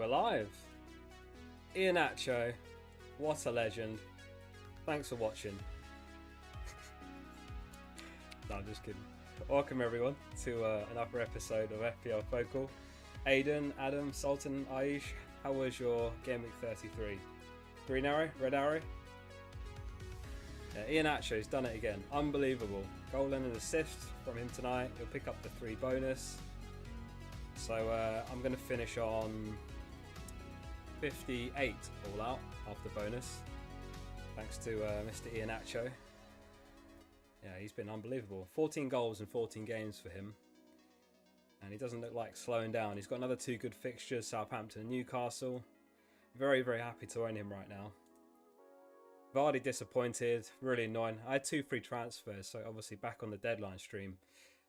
We're live. Iheanacho, what a legend. Thanks for watching. No, I'm just kidding. Welcome everyone to another episode of FPL Focal. Aiden, Adam, Sultan, Aish, how was your Gameweek 33? Green arrow, red arrow? Yeah, Iheanacho's done it again. Unbelievable. Goal and an assist from him tonight. He'll pick up the 3 bonus. So I'm going to finish on 58 all out after bonus. Thanks to Mr. Iheanacho. Yeah, he's been unbelievable. 14 goals in 14 games for him. And he doesn't look like slowing down. He's got another 2 good fixtures, Southampton and Newcastle. Very, very happy to own him right now. Vardy disappointed, really annoying. I had 2 free transfers, so obviously back on the deadline stream,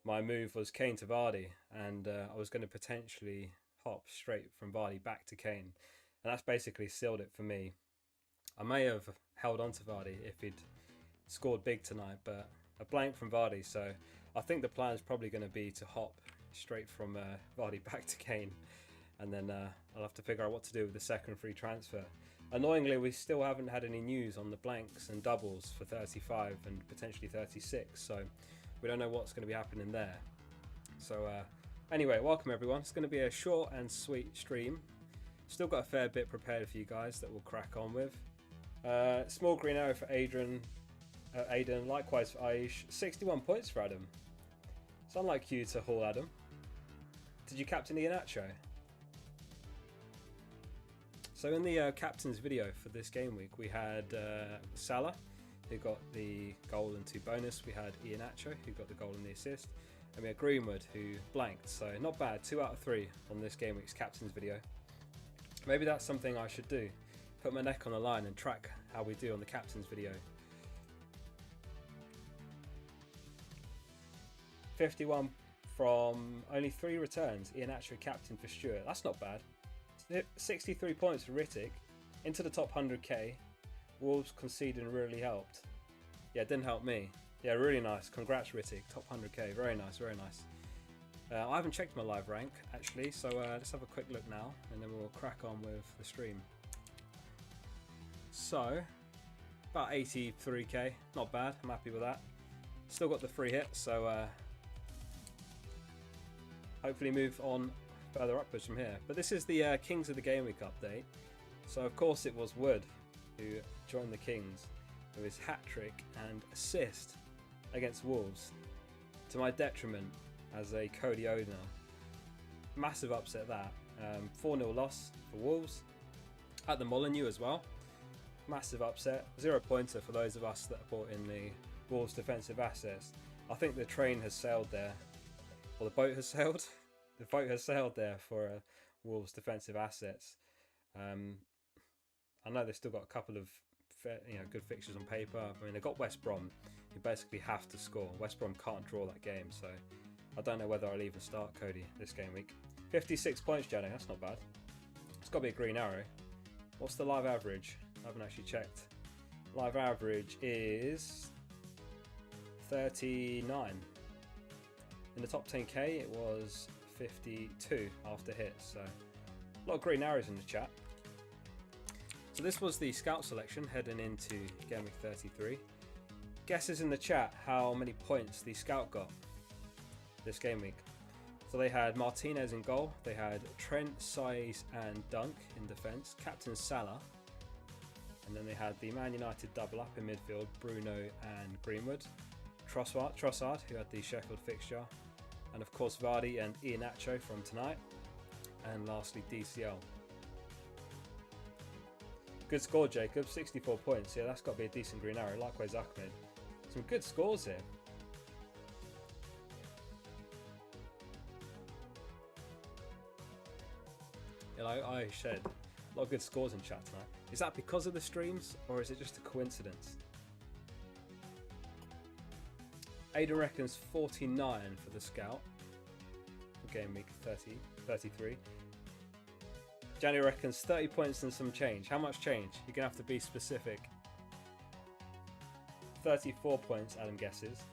my move was Kane to Vardy, and I was going to potentially hop straight from Vardy back to Kane. And that's basically sealed it for me. I may have held on to Vardy if he'd scored big tonight, but a blank from Vardy, so I think the plan is probably going to be to hop straight from Vardy back to Kane, and then I'll have to figure out what to do with the second free transfer. Annoyingly, we still haven't had any news on the blanks and doubles for 35 and potentially 36, so we don't know what's going to be happening there. So anyway, welcome everyone. It's going to be a short and sweet stream. Still got a fair bit prepared for you guys that we'll crack on with. Small green arrow for Aiden, likewise for Aish. 61 points for Adam. It's unlike you to haul Adam. Did you captain Iheanacho? So in the captain's video for this game week, we had Salah, who got the goal and 2 bonus. We had Iheanacho, who got the goal and the assist. And we had Greenwood, who blanked. So not bad, 2 out of 3 on this game week's captain's video. Maybe that's something I should do. Put my neck on the line and track how we do on the captain's video. 51 from only 3 returns. Iheanacho captain for Stuart. That's not bad. 63 points for Rittig. Into the top 100k. Wolves conceding really helped. Yeah, it didn't help me. Yeah, really nice. Congrats, Rittig. Top 100k. Very nice, very nice. I haven't checked my live rank, actually, so let's have a quick look now, and then we'll crack on with the stream. So, about 83k. Not bad. I'm happy with that. Still got the free hit, so hopefully move on further upwards from here. But this is the Kings of the Game Week update. So, of course, it was Wood who joined the Kings with his hat-trick and assist against Wolves, to my detriment as a Cody owner. Massive upset that. 4-0 loss for Wolves at the Molineux as well. Massive upset. 0 pointer for those of us that bought in the Wolves defensive assets. I think the train has sailed there, or the boat has sailed. The boat has sailed there for Wolves defensive assets. I know they've still got a couple of good fixtures on paper. I mean, they've got West Brom, who basically have to score. West Brom can't draw that game, so I don't know whether I'll even start Cody this game week. 56 points, Jenny. That's not bad. It's got to be a green arrow. What's the live average? I haven't actually checked. Live average is 39. In the top 10k, it was 52 after hits. So a lot of green arrows in the chat. So this was the scout selection heading into Game Week 33. Guesses in the chat how many points the scout got this game week. So they had Martinez in goal, they had Trent, Saiz and Dunk in defence, Captain Salah, and then they had the Man United double up in midfield, Bruno and Greenwood, Trossard, who had the Sheffield fixture, and of course Vardy and Iheanacho from tonight, and lastly DCL. Good score, Jacob, 64 points. Yeah, that's got to be a decent green arrow. Likewise, Ahmed. Some good scores here. Yeah, like I said, a lot of good scores in chat tonight. Is that because of the streams, or is it just a coincidence? Aiden reckons 49 for the scout for game week 33. Johnny reckons 30 points and some change. How much change? You're going to have to be specific. 34 points, Adam guesses.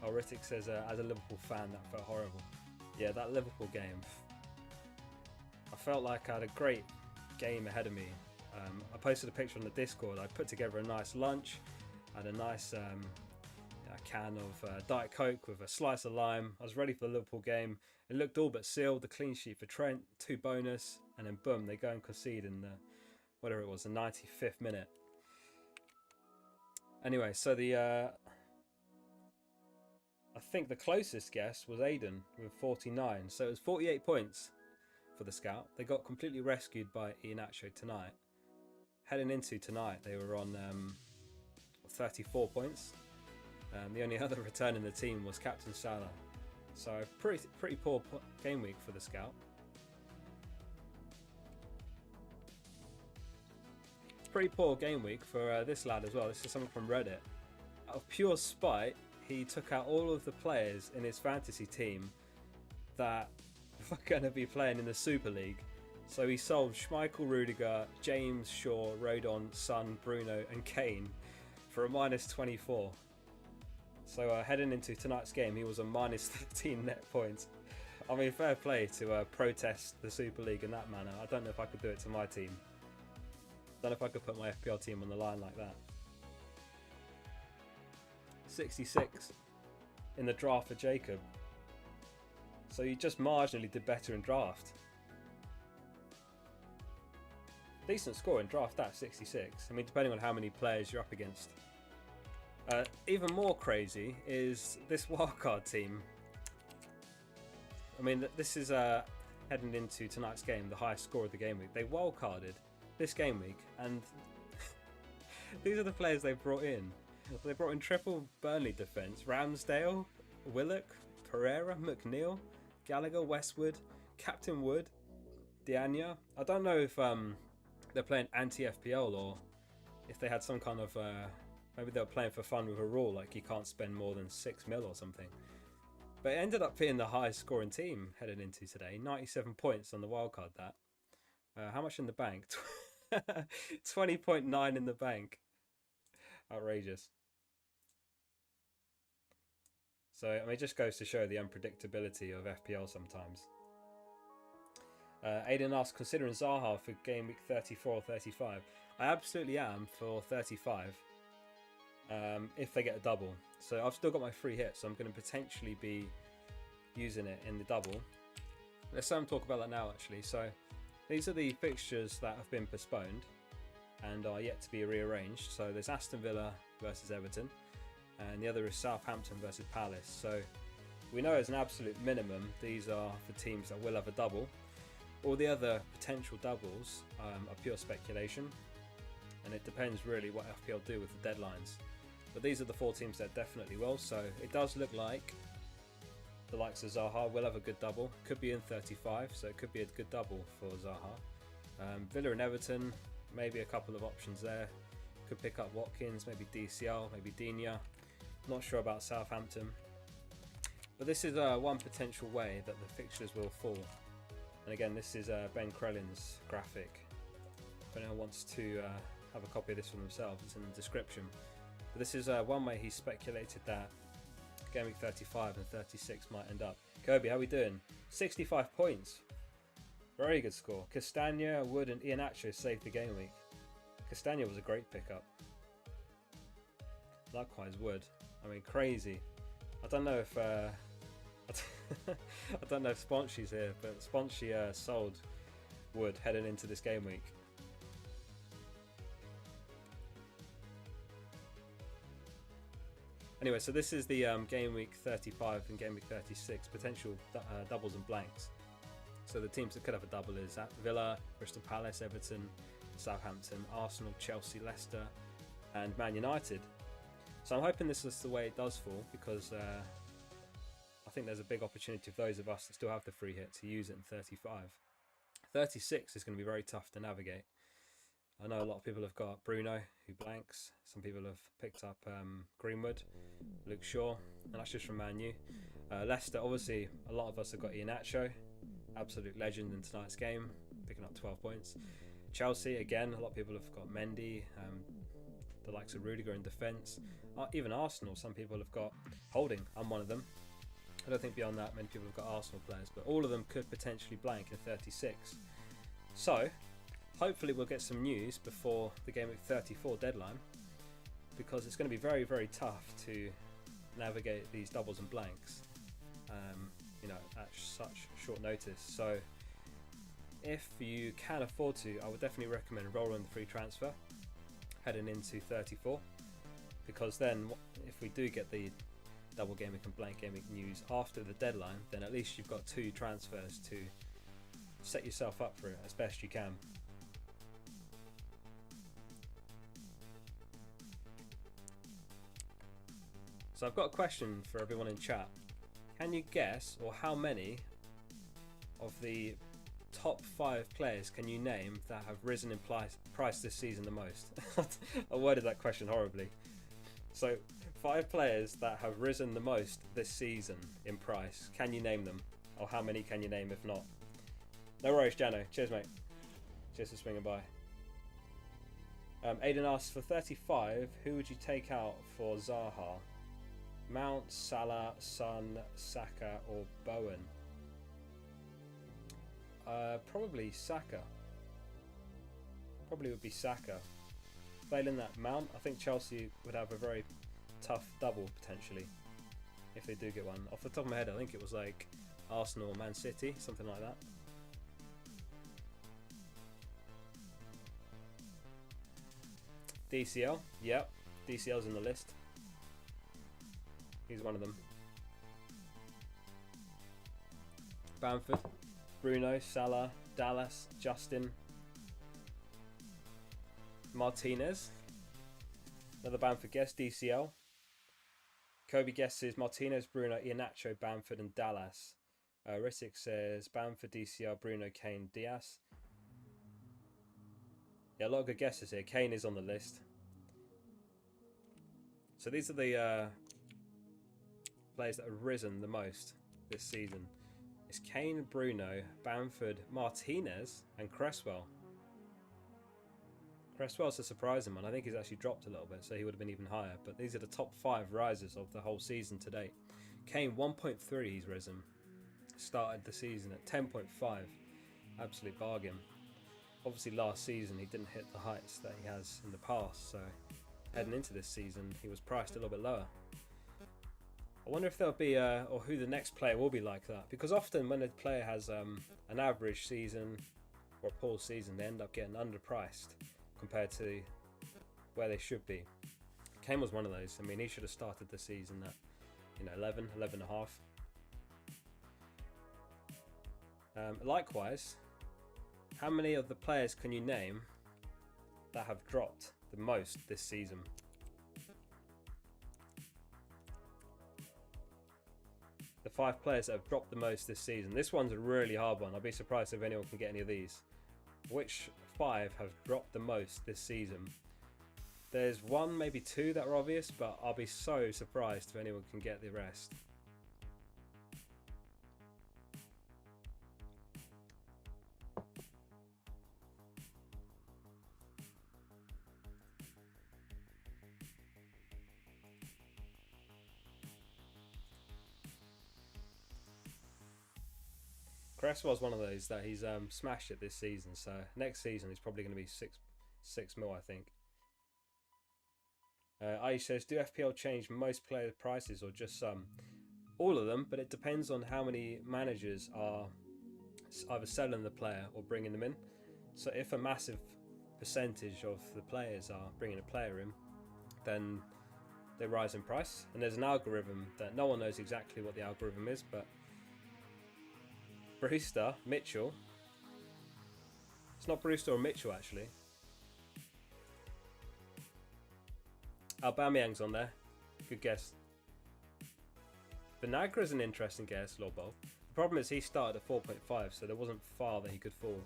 Oh, Rittig says, as a Liverpool fan, that felt horrible. Yeah, that Liverpool game, I felt like I had a great game ahead of me. I posted a picture on the Discord. I put together a nice lunch, had a nice can of Diet Coke with a slice of lime. I was ready for the Liverpool game. It looked all but sealed. The clean sheet for Trent, 2 bonus, and then boom, they go and concede in the, whatever it was, the 95th minute. Anyway, so I think the closest guess was Aiden with 49. So it was 48 points for the Scout. They got completely rescued by Iheanacho tonight. Heading into tonight, they were on 34 points. The only other return in the team was Captain Salah. So pretty poor game week for the Scout. Pretty poor game week for this lad as well. This is someone from Reddit. Out of pure spite, he took out all of the players in his fantasy team that were going to be playing in the Super League. So he sold Schmeichel, Rudiger, James, Shaw, Rodon, Son, Bruno and Kane for a minus 24. So heading into tonight's game, he was on minus 13 net points. I mean, fair play to protest the Super League in that manner. I don't know if I could do it to my team. Don't know if I could put my FPL team on the line like that. 66 in the draft for Jacob. So you just marginally did better in draft. Decent score in draft, that 66. I mean, depending on how many players you're up against. Even more crazy is this wildcard team. I mean, this is heading into tonight's game, the highest score of the game week. They wildcarded this game week, and these are the players they brought in. They brought in triple Burnley defence: Ramsdale, Willock, Pereira, McNeil, Gallagher, Westwood, Captain Wood, Diania. I don't know if they're playing anti-FPL or if they had some kind of maybe they were playing for fun with a rule like you can't spend more than 6 mil or something. But it ended up being the highest scoring team heading into today. 97 points on the wildcard. That how much in the bank? 20.9 in the bank. Outrageous. So I mean, it just goes to show the unpredictability of FPL sometimes. Aiden asks, considering Zaha for game week 34 or 35. I absolutely am for 35 if they get a double. So I've still got my free hit, so I'm going to potentially be using it in the double. Let's talk about that now actually. So these are the fixtures that have been postponed and are yet to be rearranged. So there's Aston Villa versus Everton, and the other is Southampton versus Palace. So we know as an absolute minimum these are the teams that will have a double. All the other potential doubles are pure speculation, and it depends really what FPL do with the deadlines. But these are the 4 teams that definitely will. So it does look like the likes of Zaha will have a good double. Could be in 35, so it could be a good double for Zaha. Villa and Everton, maybe a couple of options there. Could pick up Watkins, maybe DCL, maybe Dinia. Not sure about Southampton. But this is one potential way that the fixtures will fall. And again, this is Ben Krellin's graphic. If anyone wants to have a copy of this for themselves, it's in the description. But this is one way he speculated that game week 35 and 36 might end up. Kobe, how we doing? 65 points. Very good score. Castagna, Wood and Iheanacho saved the game week. Castagna was a great pickup. Likewise Wood. I mean, crazy. I don't know if I don't know if Sponshy's here, but Sponshy sold Wood heading into this game week. Anyway, so this is the game week 35 and game week 36 potential doubles and blanks. So the teams that could have a double is at Villa, Crystal Palace, Everton, Southampton, Arsenal, Chelsea, Leicester and Man United. So I'm hoping this is the way it does fall, because I think there's a big opportunity for those of us that still have the free hit to use it in 35. 36 is going to be very tough to navigate. I know a lot of people have got Bruno, who blanks. Some people have picked up Greenwood, Luke Shaw, and that's just from Man U. Leicester, obviously, a lot of us have got Iheanacho, absolute legend in tonight's game, picking up 12 points. Chelsea, again, a lot of people have got Mendy, the likes of Rudiger in defence. Even Arsenal, some people have got Holding. I'm one of them. I don't think beyond that many people have got Arsenal players, but all of them could potentially blank in 36. So, hopefully we'll get some news before the Gameweek 34 deadline, because it's going to be very, very tough to navigate these doubles and blanks, you know, at such short notice. So, if you can afford to, I would definitely recommend rolling the free transfer heading into 34, because then if we do get the double Gameweek and blank Gameweek news after the deadline, then at least you've got 2 transfers to set yourself up for it as best you can. So I've got a question for everyone in chat. Can you guess, or how many of the top 5 players can you name that have risen in price this season the most? I worded that question horribly. So 5 players that have risen the most this season in price. Can you name them? Or how many can you name if not? No worries, Jano. Cheers, mate. Cheers for swinging by. Aiden asks, for 35, who would you take out for Zaha? Mount, Salah, Son, Saka or Bowen? Probably Saka. Probably would be Saka. Failing that, Mount. I think Chelsea would have a very tough double potentially if they do get one. Off the top of my head, I think it was like Arsenal or Man City, something like that. DCL, yep, DCL's in the list. He's one of them. Bamford, Bruno, Salah, Dallas, Justin, Martinez. Another Bamford guess, DCL. Kobe guesses Martinez, Bruno, Iheanacho, Bamford and Dallas. Rissick says Bamford, DCL, Bruno, Kane, Diaz. Yeah, a lot of good guesses here. Kane is on the list. So these are the players that have risen the most this season. It's Kane, Bruno, Bamford, Martinez and Cresswell. Cresswell's a surprising one. I think he's actually dropped a little bit, so he would have been even higher. But these are the top 5 risers of the whole season to date. Kane 1.3 he's risen. Started the season at 10.5. Absolute bargain. Obviously last season he didn't hit the heights that he has in the past, so heading into this season he was priced a little bit lower. I wonder if there'll be or who the next player will be like that, because often when a player has an average season or a poor season, they end up getting underpriced compared to where they should be. Kane was one of those. I mean, he should have started the season at 11 and a half. Likewise, how many of the players can you name that have dropped the most this season? The 5 players that have dropped the most this season. This one's a really hard one. I'd be surprised if anyone can get any of these. Which 5 have dropped the most this season? There's 1, maybe 2 that are obvious, but I'll be so surprised if anyone can get the rest. Cresswell's one of those that he's smashed it this season, so next season he's probably going to be 6 mil, I think. Aish says, do FPL change most player prices or just some? All of them, but it depends on how many managers are either selling the player or bringing them in. So if a massive percentage of the players are bringing a player in, then they rise in price. And there's an algorithm that no one knows exactly what the algorithm is, but Brewster, Mitchell. It's not Brewster or Mitchell actually. Aubameyang's on there. Good guess. Vinagra's an interesting guess, Lawbold. The problem is he started at 4.5, so there wasn't far that he could fall.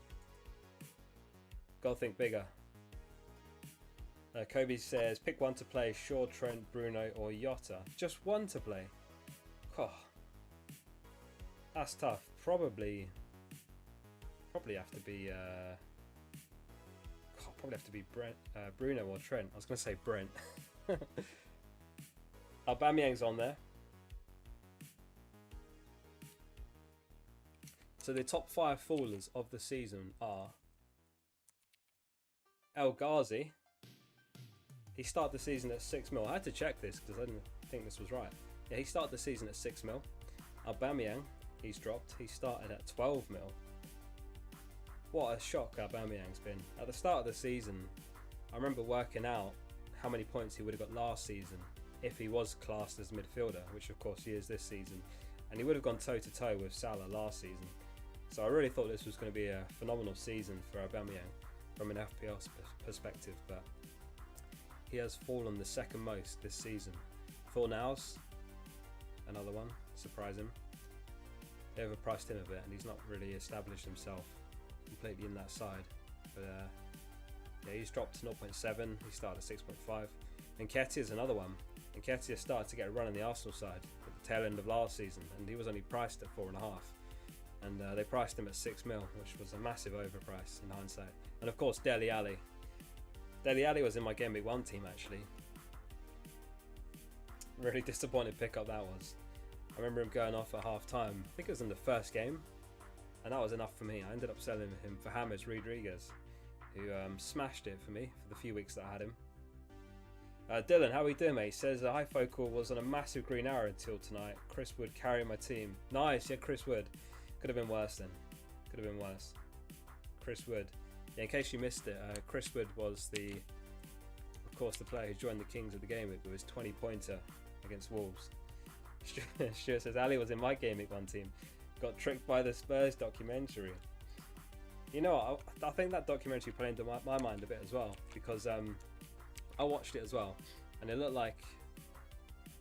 Gotta think bigger. Kobe says, pick one to play, Shaw, Trent, Bruno or Jota. Just one to play? Oh, that's tough. Probably have to be Bruno or Trent. I was going to say Brent. Aubameyang's on there. So the top 5 fallers of the season are El Ghazi. He started the season at 6 mil. I had to check this because I didn't think this was right. Yeah, he started the season at 6 mil. Aubameyang, he's dropped. He started at 12 mil. What a shock Aubameyang's been. At the start of the season, I remember working out how many points he would have got last season if he was classed as midfielder, which of course he is this season. And he would have gone toe-to-toe with Salah last season. So I really thought this was going to be a phenomenal season for Aubameyang from an FPL perspective, but he has fallen the second most this season. Fornals, another one, surprise him. They overpriced him a bit and he's not really established himself completely in that side. But yeah, he's dropped to 0.7, he started at 6.5. Nketiah is another one. Nketiah started to get a run in the Arsenal side at the tail end of last season and he was only priced at 4.5. And they priced him at 6 mil, which was a massive overprice in hindsight. And of course, Dele Alli. Dele Alli was in my Game Week 1 team actually. Really disappointed pickup that was. I remember him going off at half time. I think it was in the first game. And that was enough for me. I ended up selling him for James Rodriguez, who smashed it for me for the few weeks that I had him. Dylan, how are we doing, mate? He says High Focal was on a massive green arrow until tonight. Chris Wood carrying my team. Nice, yeah, Chris Wood. Could have been worse then. Could have been worse. Chris Wood. Yeah, in case you missed it, Chris Wood was of course, the player who joined the Kings of the Game Week with his 20-pointer against Wolves. Stuart says Ali was in my Game Week 1 team. Got tricked by the Spurs documentary. You know what? I think that documentary played into my mind a bit as well, because I watched it as well, and it looked like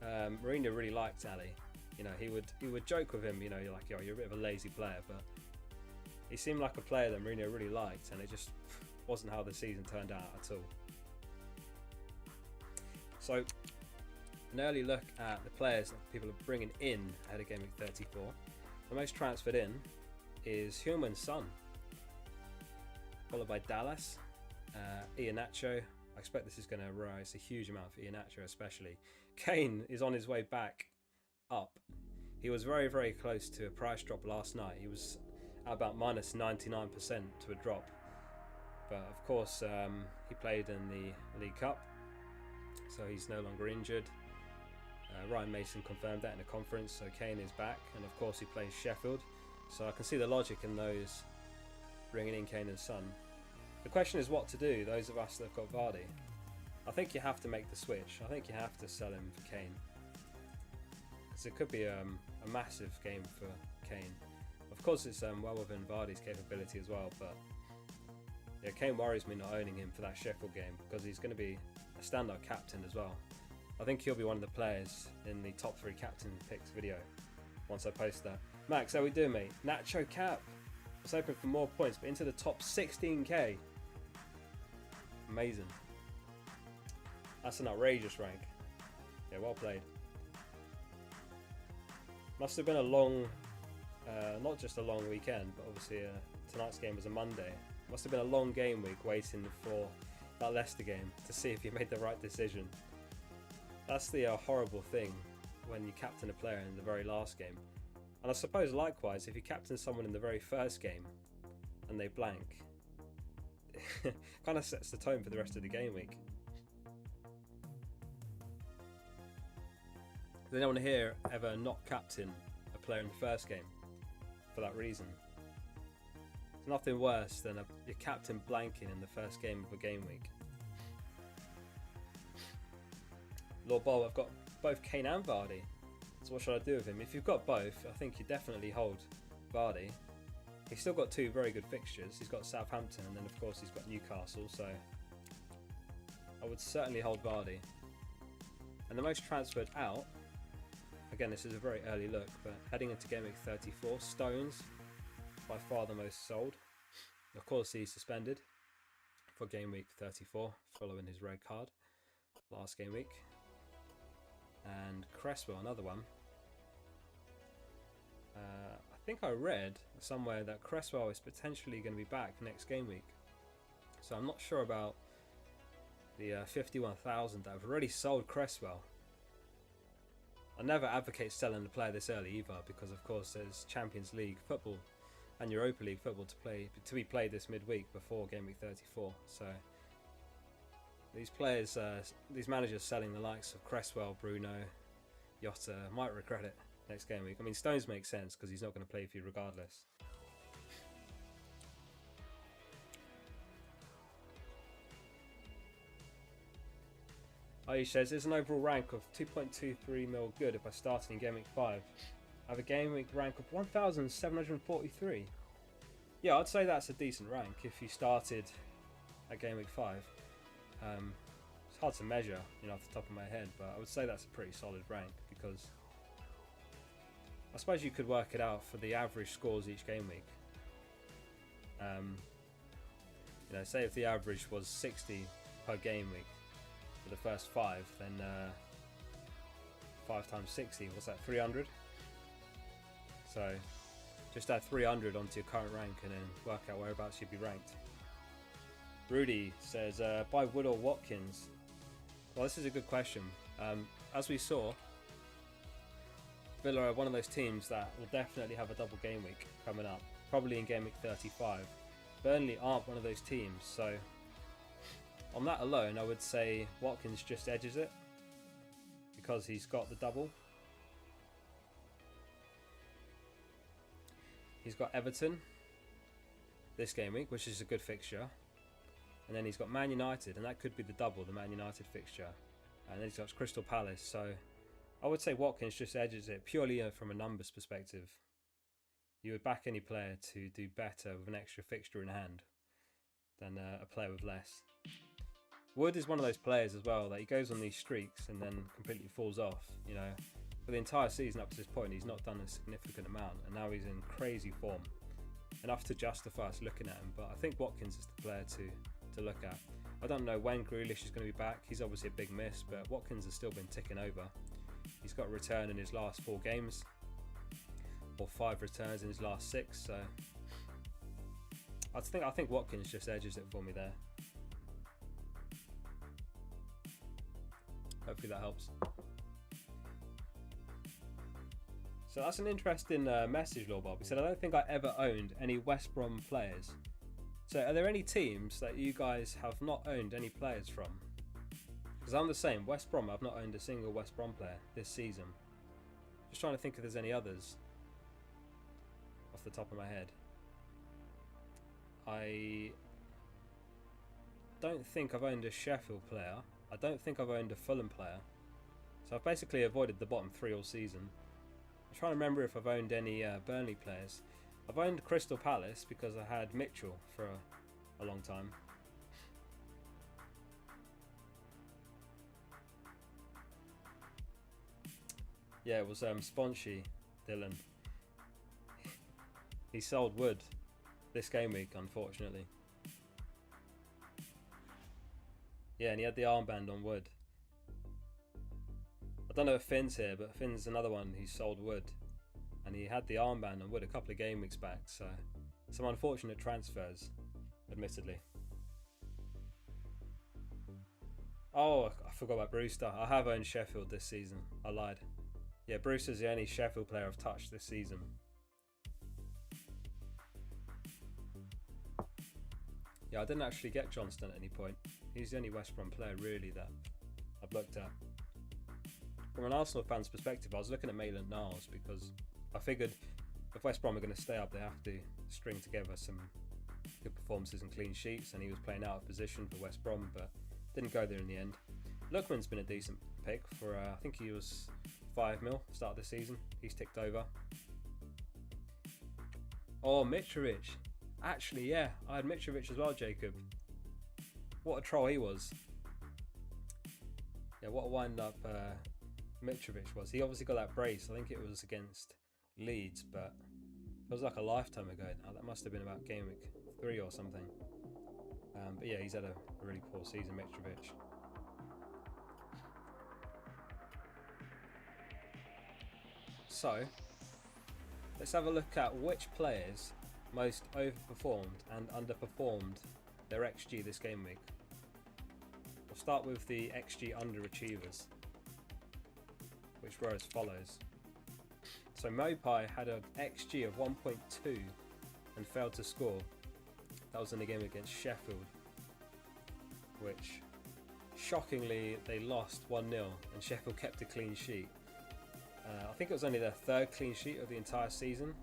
Mourinho really liked Ali. You know, he would joke with him. You know, you're like, yo, you're a bit of a lazy player, but he seemed like a player that Mourinho really liked, and it just wasn't how the season turned out at all. So, an early look at the players that people are bringing in ahead of Game Week 34. The most transferred in is Heung-min Son, followed by Dallas, Iheanacho. I expect this is going to rise a huge amount for Iheanacho especially. Kane is on his way back up. He was very, very close to a price drop last night. He was at about minus 99% to a drop. But of course, he played in the League Cup, so he's no longer injured. Ryan Mason confirmed that in a conference, so Kane is back, and of course he plays Sheffield, so I can see the logic in those bringing in Kane and Son. The question is what to do, those of us that have got Vardy. I think you have to make the switch. I think you have to sell him for Kane, because it could be a massive game for Kane. Of course it's well within Vardy's capability as well, but yeah, Kane worries me not owning him for that Sheffield game, because he's going to be a standout captain as well. I think he'll be one of the players in the top 3 captain picks video once I post that. Max, how we doing, mate? Nacho Cap. I was hoping for more points, but into the top 16k. Amazing. That's an outrageous rank. Yeah, well played. Must have been a long, not just a long weekend, but obviously tonight's game was a Monday. Must have been a long game week waiting for that Leicester game to see if you made the right decision. That's the horrible thing when you captain a player in the very last game. And I suppose likewise, if you captain someone in the very first game and they blank, it kind of sets the tone for the rest of the game week. They don't want to hear ever not captain a player in the first game for that reason. There's nothing worse than your captain blanking in the first game of a game week. Lord Bob, I've got both Kane and Vardy. So what should I do with him? If you've got both, I think you definitely hold Vardy. He's still got 2 very good fixtures. He's got Southampton and then of course he's got Newcastle, so I would certainly hold Vardy. And the most transferred out, again this is a very early look, but heading into Game Week 34, Stones, by far the most sold. Of course he's suspended for Game Week 34 following his red card last game week. And Cresswell, another one. I think I read somewhere that Cresswell is potentially going to be back next game week. So I'm not sure about the 51,000 that have already sold Cresswell. I never advocate selling a player this early either, because of course there's Champions League football and Europa League football to be played this midweek before Game Week 34. So these players, these managers selling the likes of Cresswell, Bruno, Jota might regret it next game week. I mean, Stones makes sense because he's not going to play for you regardless. Ayush says, is an overall rank of 2.23 mil good if I started in Game Week 5? I have a Game Week rank of 1,743. Yeah, I'd say that's a decent rank if you started at Game Week 5. It's hard to measure, off the top of my head, but I would say that's a pretty solid rank because I suppose you could work it out for the average scores each game week. Say if the average was 60 per game week for the first 5, then 5 times 60, what's that, 300? So just add 300 onto your current rank and then work out whereabouts you'd be ranked. Rudy says, buy Wood or Watkins? Well, this is a good question. As we saw, Villa are one of those teams that will definitely have a double game week coming up, probably in Game Week 35. Burnley aren't one of those teams, so on that alone, I would say Watkins just edges it because he's got the double. He's got Everton this game week, which is a good fixture. And then he's got Man United, and that could be the double, the Man United fixture. And then he's got Crystal Palace. So I would say Watkins just edges it purely from a numbers perspective. You would back any player to do better with an extra fixture in hand than a player with less. Wood is one of those players as well that he goes on these streaks and then completely falls off. For the entire season up to this point, he's not done a significant amount, and now he's in crazy form, enough to justify us looking at him. But I think Watkins is the player to look at. I don't know when Grealish is going to be back. He's obviously a big miss, but Watkins has still been ticking over. He's got a return in his last 4 games, or 5 returns in his last 6. So I think Watkins just edges it for me there. Hopefully that helps. So that's an interesting message, Lord Bob. He said, I don't think I ever owned any West Brom players. So are there any teams that you guys have not owned any players from? Because I'm the same. West Brom, I've not owned a single West Brom player this season. Just trying to think if there's any others off the top of my head. I don't think I've owned a Sheffield player. I don't think I've owned a Fulham player. So I've basically avoided the bottom 3 all season. I'm trying to remember if I've owned any Burnley players. I've owned Crystal Palace because I had Mitchell for a long time. Yeah, it was Sponshy, Dylan. He sold Wood this game week, unfortunately. Yeah, and he had the armband on Wood. I don't know if Finn's here, but Finn's another one who sold Wood. And he had the armband on Wood a couple of game weeks back, so some unfortunate transfers, admittedly. Oh, I forgot about Brewster. I have owned Sheffield this season. I lied. Yeah, Brewster's the only Sheffield player I've touched this season. Yeah, I didn't actually get Johnston at any point. He's the only West Brom player really that I've looked at. From an Arsenal fan's perspective, I was looking at Maitland-Niles because I figured if West Brom are going to stay up, they have to string together some good performances and clean sheets, and he was playing out of position for West Brom, but didn't go there in the end. Lookman's been a decent pick for, I think he was 5 mil start of the season. He's ticked over. Oh, Mitrovic. Actually, yeah, I had Mitrovic as well, Jacob. What a troll he was. Yeah, what a wind-up Mitrovic was. He obviously got that brace. I think it was against Leeds, but it was like a lifetime ago now. That must have been about game week 3 or something. But yeah, he's had a really poor season, Mitrovic. So, let's have a look at which players most overperformed and underperformed their XG this game week. We'll start with the XG Underachievers, which were as follows. So Mopai had an XG of 1.2 and failed to score. That was in the game against Sheffield, which shockingly they lost 1-0 and Sheffield kept a clean sheet. I think it was only their 3rd clean sheet of the entire season,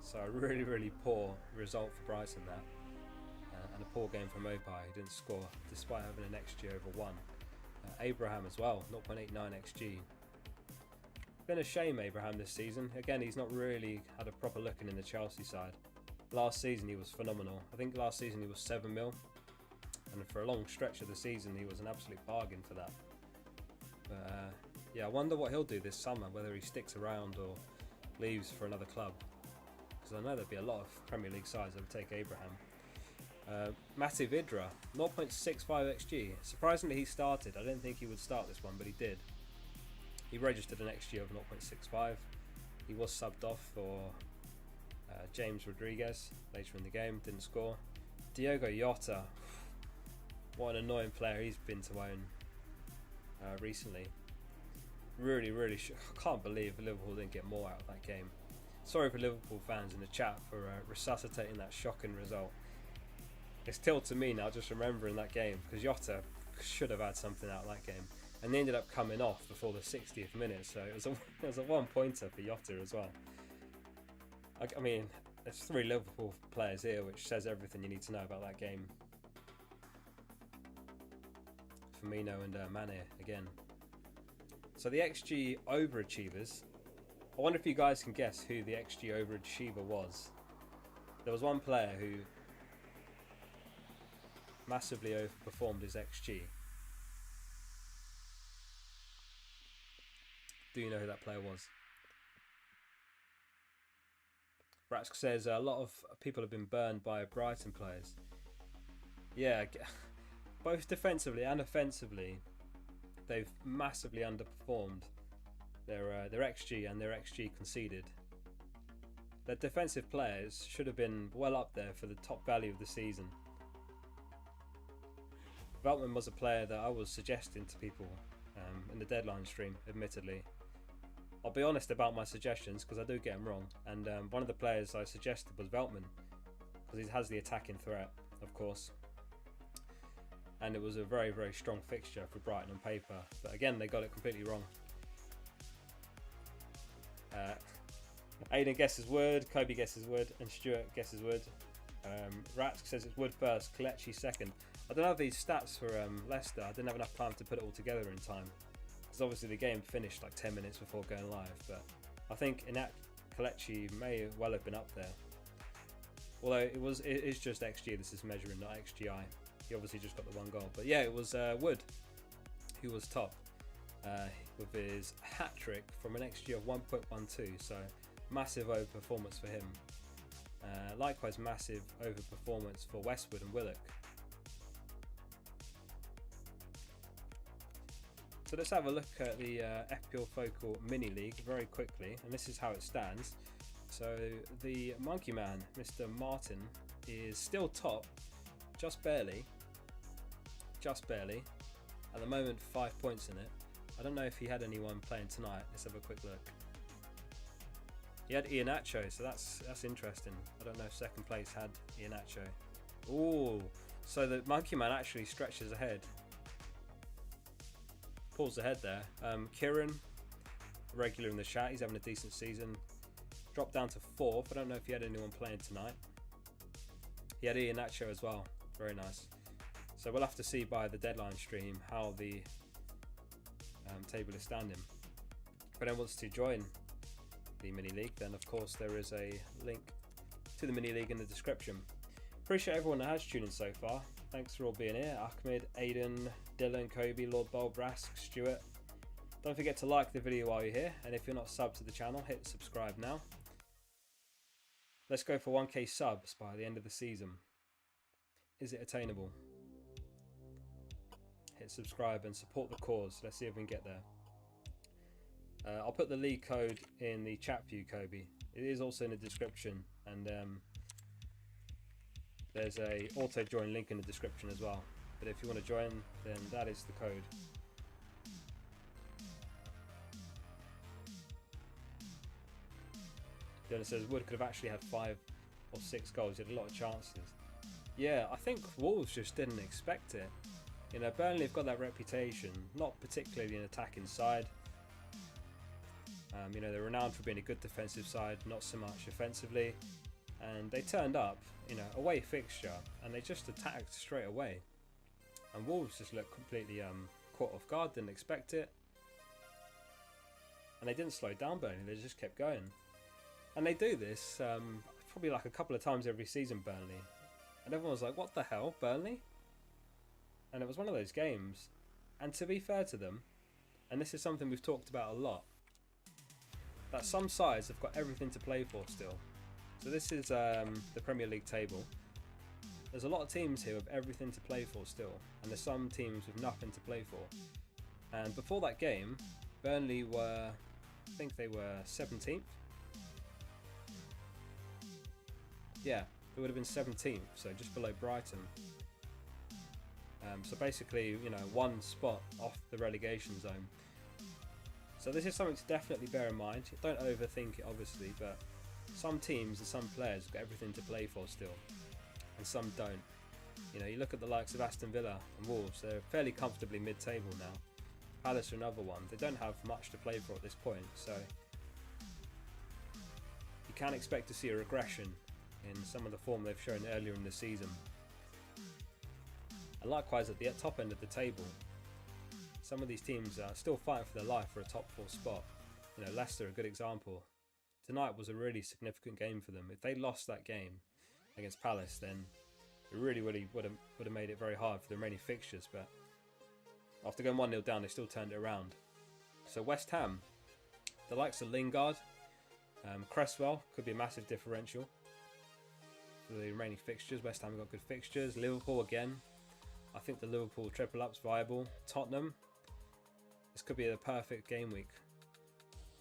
so a really poor result for Brighton there, and a poor game from Mopai, who didn't score despite having an XG over 1. Abraham as well, 0.89 XG. Been a shame, Abraham, this season. Again, he's not really had a proper looking in the Chelsea side. Last season he was phenomenal. I think last season he was 7 mil, and for a long stretch of the season he was an absolute bargain for that. But yeah, I wonder what he'll do this summer, whether he sticks around or leaves for another club, because I know there'll be a lot of Premier League sides that would take Abraham. Matty Vidra, 0.65 XG. Surprisingly he started. I didn't think he would start this one, but he did. He registered an XG of 0.65. He was subbed off for James Rodriguez later in the game, didn't score. Diogo Jota, what an annoying player he's been to own recently. Really I can't believe Liverpool didn't get more out of that game. Sorry for Liverpool fans in the chat for resuscitating that shocking result. It's till to me now just remembering that game, because Jota should have had something out of that game, and they ended up coming off before the 60th minute, so it was a 1-pointer for Jota as well. I mean, there's 3 Liverpool players here, which says everything you need to know about that game. Firmino and Mane again. So the XG Overachievers, I wonder if you guys can guess who the XG Overachiever was. There was one player who massively overperformed his XG. Do you know who that player was? Ratsk says a lot of people have been burned by Brighton players. Yeah, both defensively and offensively, they've massively underperformed their XG and their XG conceded. Their defensive players should have been well up there for the top value of the season. Veltman was a player that I was suggesting to people in the deadline stream, admittedly. I'll be honest about my suggestions, because I do get them wrong, and one of the players I suggested was Veltman, because he has the attacking threat, of course, and it was a very strong fixture for Brighton on paper, but again they got it completely wrong. Aidan guesses Wood, Kobe guesses Wood, and Stuart guesses Wood. Ratsk says it's Wood first, Kelechi second. I don't have these stats for Leicester. I didn't have enough time to put it all together in time, because obviously the game finished like 10 minutes before going live, but I think Kelechi may well have been up there. Although it is just XG this is measuring, not XGI. He obviously just got the 1 goal. But yeah, it was Wood who was top with his hat-trick from an XG of 1.12, so massive overperformance for him. Likewise massive overperformance for Westwood and Willock. So let's have a look at the FPL Focal Mini League very quickly, and this is how it stands. So the Monkey Man, Mr. Martin, is still top, just barely. At the moment, 5 points in it. I don't know if he had anyone playing tonight. Let's have a quick look. He had Iheanacho, so that's interesting. I don't know if second place had Iheanacho. Ooh, so the Monkey Man actually stretches ahead. Pulls ahead there. Kieran, regular in the chat, he's having a decent season. Dropped down to 4th. I don't know if he had anyone playing tonight. He had Iheanacho as well. Very nice. So we'll have to see by the deadline stream how the table is standing. If anyone wants to join the mini league, then of course there is a link to the mini league in the description. Appreciate everyone that has tuned in so far. Thanks for all being here. Ahmed, Aidan, Dylan, Kobe, Lord Bob, Rask, Stuart. Don't forget to like the video while you're here, and if you're not subbed to the channel, hit subscribe now. Let's go for 1k subs by the end of the season. Is it attainable? Hit subscribe and support the cause. Let's see if we can get there. I'll put the league code in the chat for you, Kobe. It is also in the description, and there's a auto join link in the description as well. But if you want to join, then that is the code. Dylan says Wood could have actually had 5 or 6 goals. He had a lot of chances. Yeah, I think Wolves just didn't expect it. You know, Burnley have got that reputation, not particularly an attacking side. You know, they're renowned for being a good defensive side, not so much offensively. And they turned up, you know, away fixture, and they just attacked straight away. And Wolves just looked completely caught off guard, didn't expect it. And they didn't slow down Burnley, they just kept going. And they do this probably like a couple of times every season, Burnley. And everyone was like, what the hell, Burnley? And it was one of those games. And to be fair to them, and this is something we've talked about a lot, that some sides have got everything to play for still. So this is the Premier League table. There's a lot of teams here with everything to play for still, and there's some teams with nothing to play for. And before that game, Burnley were, I think they were 17th. Yeah, it would have been 17th, so just below Brighton. So basically, you know, one spot off the relegation zone. So this is something to definitely bear in mind. Don't overthink it, obviously, but some teams and some players have got everything to play for still, and some don't. You know, you look at the likes of Aston Villa and Wolves, they're fairly comfortably mid-table now. Palace are another one. They don't have much to play for at this point, so you can expect to see a regression in some of the form they've shown earlier in the season. And likewise at the top end of the table, some of these teams are still fighting for their life for a top 4 spot. You know, Leicester, a good example. Tonight was a really significant game for them. If they lost that game against Palace, then it really would have made it very hard for the remaining fixtures. But after going 1-0 down, they still turned it around. So West Ham, the likes of Lingard, Cresswell could be a massive differential for the remaining fixtures. West Ham have got good fixtures. Liverpool again. I think the Liverpool triple up's viable. Tottenham, this could be the perfect game week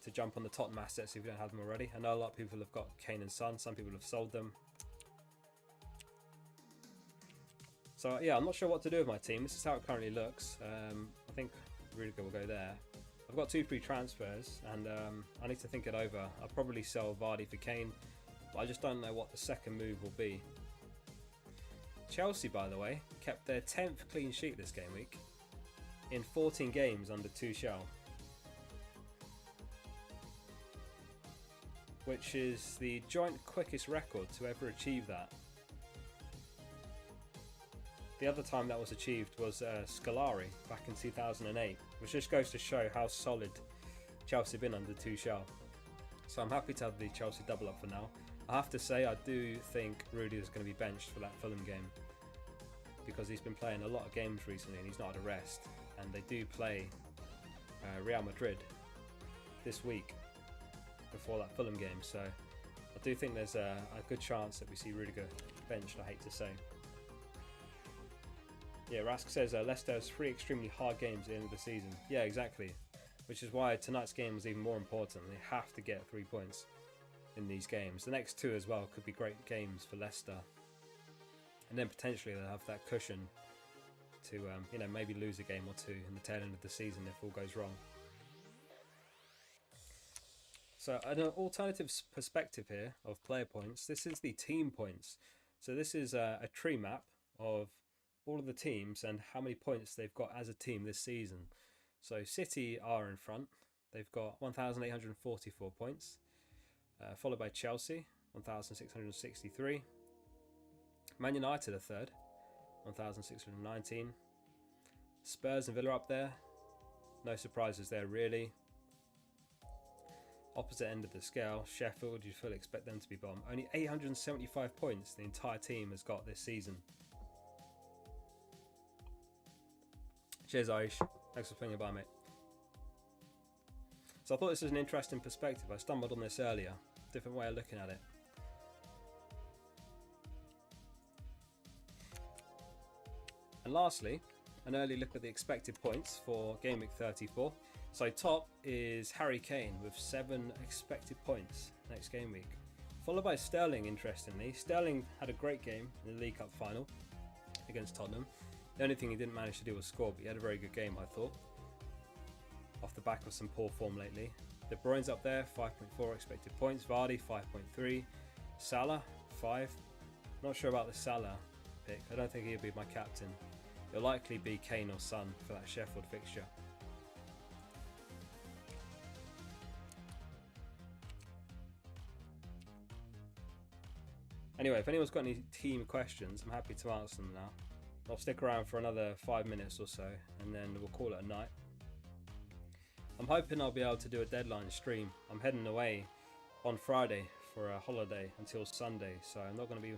to jump on the Tottenham assets if you don't have them already. I know a lot of people have got Kane and Son, some people have sold them. So yeah, I'm not sure what to do with my team. This is how it currently looks. I think Rudiger will go there. I've got 2 free transfers, and I need to think it over. I'll probably sell Vardy for Kane, but I just don't know what the second move will be. Chelsea, by the way, kept their 10th clean sheet this game week in 14 games under Tuchel, which is the joint quickest record to ever achieve that. The other time that was achieved was Scolari back in 2008, which just goes to show how solid Chelsea have been under Tuchel. So I'm happy to have the Chelsea double up for now. I have to say, I do think Rudy is going to be benched for that Fulham game, because he's been playing a lot of games recently and he's not at a rest. And they do play Real Madrid this week before that Fulham game, so I do think there's a good chance that we see Rudiger benched, I hate to say. Yeah, Rask says Leicester has 3 extremely hard games at the end of the season. Yeah, exactly. Which is why tonight's game was even more important. They have to get 3 points in these games. The next 2 as well could be great games for Leicester. And then potentially they'll have that cushion to you know, maybe lose a game or 2 in the tail end of the season if all goes wrong. So an alternative perspective here of player points, this is the team points. So this is a tree map of all of the teams and how many points they've got as a team this season. So City are in front. They've got 1,844 points, followed by Chelsea, 1,663. Man United are third, 1,619. Spurs and Villa up there. No surprises there really. Opposite end of the scale, Sheffield, you'd fully expect them to be bottom. Only 875 points the entire team has got this season. Cheers, Irish. Thanks for swinging by, mate. So I thought this was an interesting perspective. I stumbled on this earlier. Different way of looking at it. And lastly, an early look at the expected points for Game Week 34. So top is Harry Kane with 7 expected points next game week. Followed by Sterling, interestingly. Sterling had a great game in the League Cup final against Tottenham. The only thing he didn't manage to do was score, but he had a very good game, I thought, off the back of some poor form lately. De Bruyne's up there, 5.4 expected points. Vardy, 5.3. Salah, 35. Not sure about the Salah pick. I don't think he'll be my captain. It'll likely be Kane or Son for that Sheffield fixture. Anyway, if anyone's got any team questions, I'm happy to answer them now. I'll stick around for another 5 minutes or so, and then we'll call it a night. I'm hoping I'll be able to do a deadline stream. I'm heading away on Friday for a holiday until Sunday, so I'm not going to be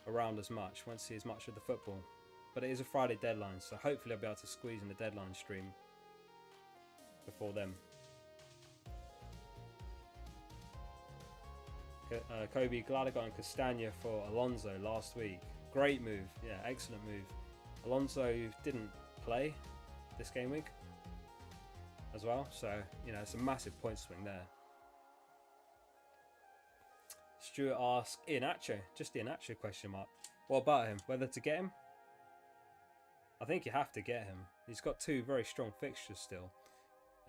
around as much, won't see as much of the football. But it is a Friday deadline, so hopefully I'll be able to squeeze in the deadline stream before then. Kobe, glad I got on Castagna for Alonso last week. Great move, yeah, excellent move. Alonso didn't play this game week as well, so you know it's a massive point swing there. Stuart asks, Iheanacho, just Iheanacho question mark. What about him? Whether to get him? I think you have to get him. He's got 2 very strong fixtures still,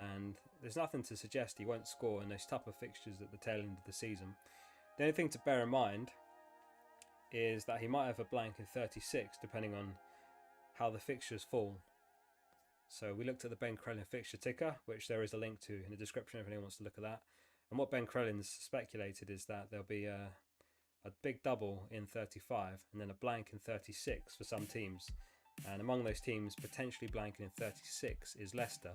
and there's nothing to suggest he won't score in those tougher fixtures at the tail end of the season. The only thing to bear in mind is that he might have a blank in 36 depending on how the fixtures fall. So we looked at the Ben Crellin fixture ticker, which there is a link to in the description if anyone wants to look at that. And what Ben Crellin's speculated is that there'll be a big double in 35 and then a blank in 36 for some teams. And among those teams potentially blanking in 36 is Leicester.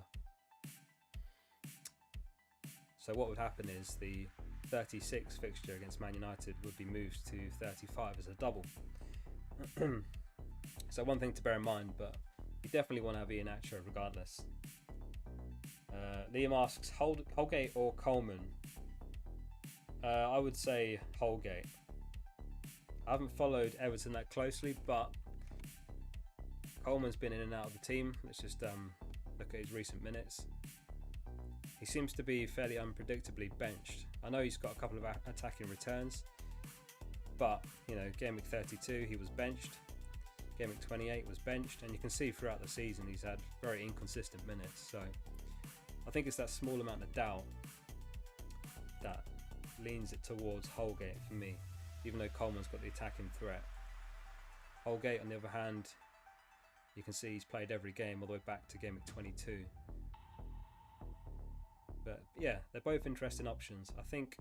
So what would happen is the 36 fixture against Man United would be moved to 35 as a double. So one thing to bear in mind, but you definitely want to have Iheanacho regardless. Liam asks, Holgate or Coleman? I would say Holgate. I haven't followed Everton that closely, but Coleman's been in and out of the team. Let's just look at his recent minutes. He seems to be fairly unpredictably benched. I know he's got a couple of attacking returns, but you know, game week 32 he was benched, game week 28 was benched, and you can see throughout the season he's had very inconsistent minutes. So I think it's that small amount of doubt that leans it towards Holgate for me, even though Coleman's got the attacking threat. Holgate, on the other hand, you can see he's played every game all the way back to game week 22. But yeah, they're both interesting options. I think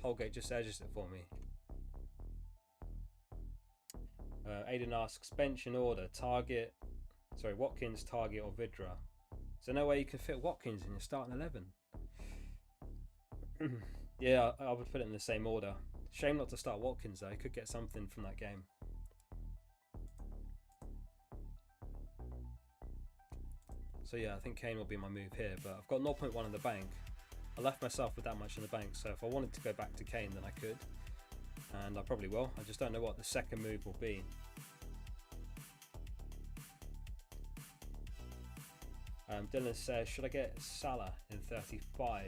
Holgate just edges it for me. Aidan asks, bench in order, Watkins, Target or Vidra. So no way you can fit Watkins in your starting 11. Yeah, I would put it in the same order. Shame not to start Watkins though, he could get something from that game. So yeah, I think Kane will be my move here, but I've got 0.1 in the bank. I left myself with that much in the bank, so if I wanted to go back to Kane, then I could. And I probably will. I just don't know what the second move will be. Dylan says, should I get Salah in 35?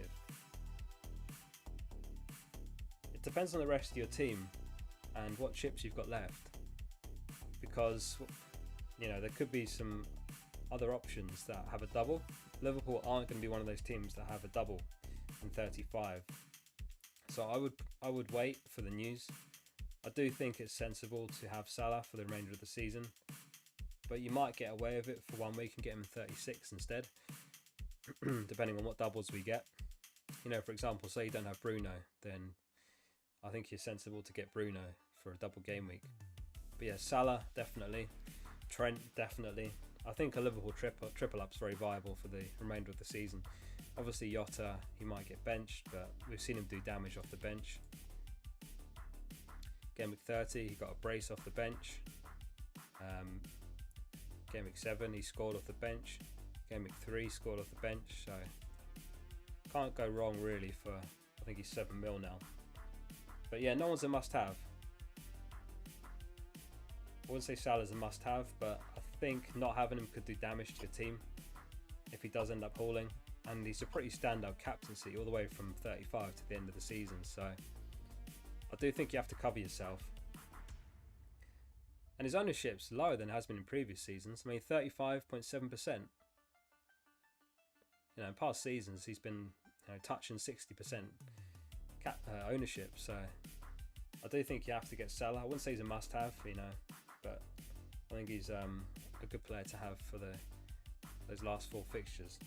It depends on the rest of your team and what chips you've got left. Because, you know, there could be some other options that have a double. Liverpool aren't going to be one of those teams that have a double in 35. So I would wait for the news. I do think it's sensible to have Salah for the remainder of the season, but you might get away with it for 1 week and get him in 36 instead, depending on what doubles we get. You know, for example, say you don't have Bruno, then I think it's sensible to get Bruno for a double game week. But yeah, Salah definitely, Trent definitely. I think a Liverpool triple up's very viable for the remainder of the season. Obviously Jota, he might get benched, but we've seen him do damage off the bench. Game week 30, he got a brace off the bench. Game week 7, he scored off the bench. Game week 3, scored off the bench. So can't go wrong really for, I think he's 7 mil now. But yeah, no one's a must-have. I wouldn't say Salah's a must-have, but I think not having him could do damage to your team if he does end up hauling. And he's a pretty standout captaincy all the way from 35 to the end of the season. So I do think you have to cover yourself. And his ownership's lower than it has been in previous seasons. I mean, 35.7%. You know, in past seasons, he's been touching 60% ownership. So I do think you have to get Salah. I wouldn't say he's a must-have, you know, but I think he's a good player to have for those last 4 fixtures.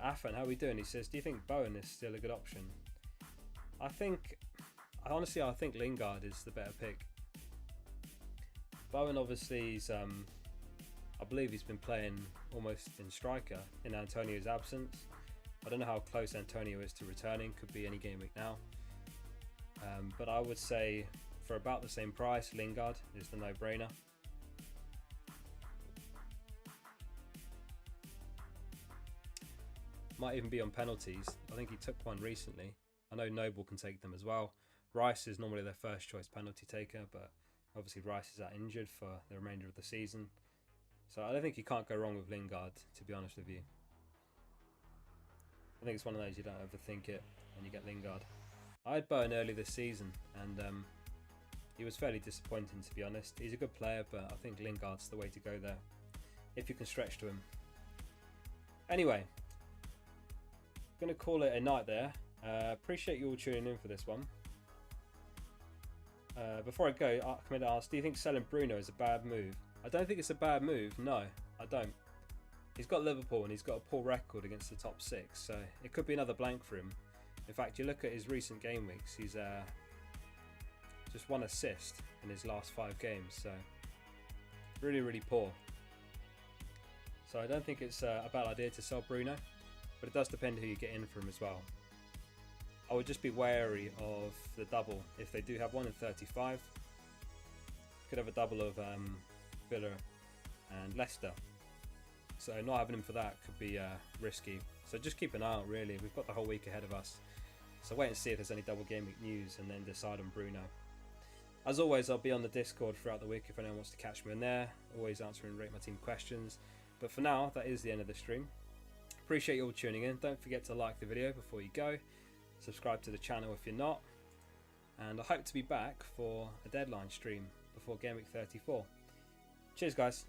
Afan, how are we doing? He says, do you think Bowen is still a good option? Honestly, I think Lingard is the better pick. Bowen obviously is, I believe he's been playing almost in striker in Antonio's absence. I don't know how close Antonio is to returning, could be any game week now. But I would say for about the same price, Lingard is the no-brainer. Might even be on penalties. I think he took one recently. I know Noble can take them as well. Rice is normally their first choice penalty taker, but obviously Rice is out injured for the remainder of the season. So I don't think you can't go wrong with Lingard, to be honest with you. I think it's one of those you don't overthink it and you get Lingard. I had Bowen early this season and he was fairly disappointing, to be honest. He's a good player, but I think Lingard's the way to go there if you can stretch to him. Anyway, going to call it a night there. Appreciate you all tuning in for this one. Before I go, I'm going to ask, do you think selling Bruno is a bad move? I don't think it's a bad move, no, I don't. He's got Liverpool and he's got a poor record against the top 6, so it could be another blank for him. In fact, you look at his recent game weeks, he's just 1 assist in his last 5 games, so really, really poor. So I don't think it's a bad idea to sell Bruno, but it does depend who you get in for him as well. I would just be wary of the double if they do have one in 35. Could have a double of Villa and Leicester. So not having him for that could be risky. So just keep an eye out, really. We've got the whole week ahead of us. So wait and see if there's any double game week news and then decide on Bruno. As always, I'll be on the Discord throughout the week if anyone wants to catch me in there. Always answering Rate My Team questions. But for now, that is the end of the stream. Appreciate you all tuning in. Don't forget to like the video before you go. Subscribe to the channel if you're not. And I hope to be back for a deadline stream before Game Week 34. Cheers, guys.